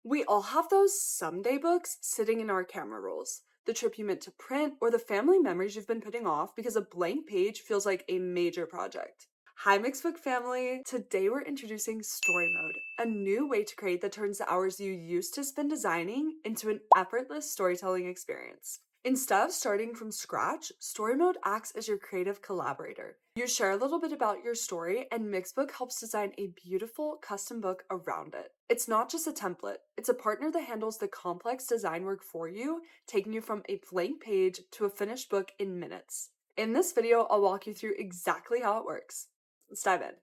We all have those someday books sitting in our camera rolls. The trip you meant to print, or the family memories you've been putting off because a blank page feels like a major project. Hi, Mixbook family! Today we're introducing Story Mode, a new way to create that turns the hours you used to spend designing into an effortless storytelling experience. Instead of starting from scratch, Story Mode acts as your creative collaborator. You share a little bit about your story, and Mixbook helps design a beautiful custom book around it. It's not just a template, it's a partner that handles the complex design work for you, taking you from a blank page to a finished book in minutes. In this video, I'll walk you through exactly how it works. Let's dive in.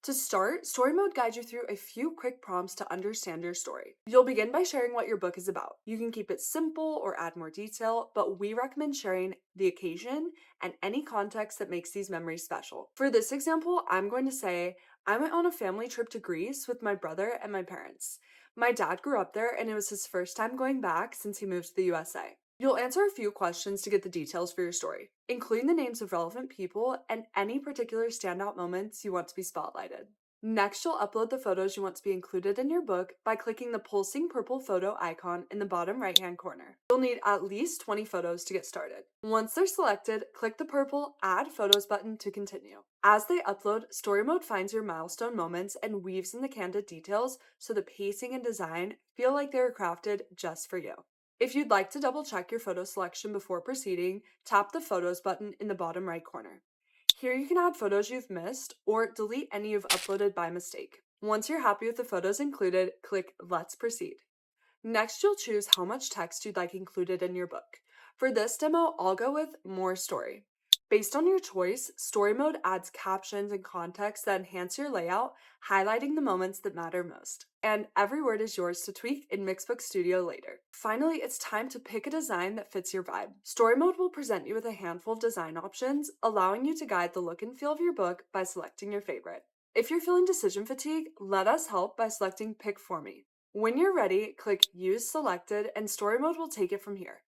To start, Story Mode guides you through a few quick prompts to understand your story. You'll begin by sharing what your book is about. You can keep it simple or add more detail, but we recommend sharing the occasion and any context that makes these memories special. For this example, I'm going to say, I went on a family trip to Greece with my brother and my parents. My dad grew up there and it was his first time going back since he moved to the USA. You'll answer a few questions to get the details for your story, including the names of relevant people and any particular standout moments you want to be spotlighted. Next, you'll upload the photos you want to be included in your book by clicking the pulsing purple photo icon in the bottom right-hand corner. You'll need at least 20 photos to get started. Once they're selected, click the purple Add Photos button to continue. As they upload, Story Mode finds your milestone moments and weaves in the candid details so the pacing and design feel like they were crafted just for you. If you'd like to double check your photo selection before proceeding, tap the Photos button in the bottom right corner. Here you can add photos you've missed or delete any you've uploaded by mistake. Once you're happy with the photos included, click Let's Proceed. Next, you'll choose how much text you'd like included in your book. For this demo, I'll go with More Story. Based on your choice, Story Mode adds captions and context that enhance your layout, highlighting the moments that matter most. And every word is yours to tweak in Mixbook Studio later. Finally, it's time to pick a design that fits your vibe. Story Mode will present you with a handful of design options, allowing you to guide the look and feel of your book by selecting your favorite. If you're feeling decision fatigue, let us help by selecting Pick For Me. When you're ready, click Use Selected and Story Mode will take it from here.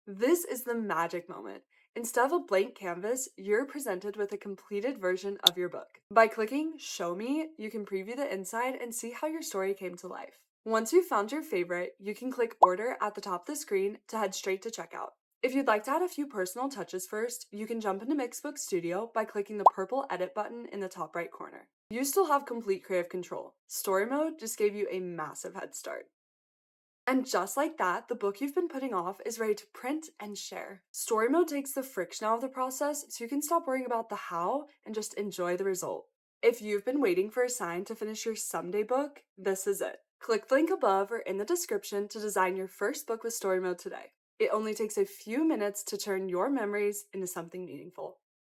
This is the magic moment. Instead of a blank canvas, you're presented with a completed version of your book. By clicking Show Me, you can preview the inside and see how your story came to life. Once you've found your favorite, you can click Order at the top of the screen to head straight to checkout. If you'd like to add a few personal touches first, you can jump into Mixbook Studio by clicking the purple Edit button in the top right corner. You still have complete creative control. Story Mode just gave you a massive head start. And just like that, the book you've been putting off is ready to print and share. Story Mode takes the friction out of the process so you can stop worrying about the how and just enjoy the result. If you've been waiting for a sign to finish your someday book, this is it. Click the link above or in the description to design your first book with Story Mode today. It only takes a few minutes to turn your memories into something meaningful.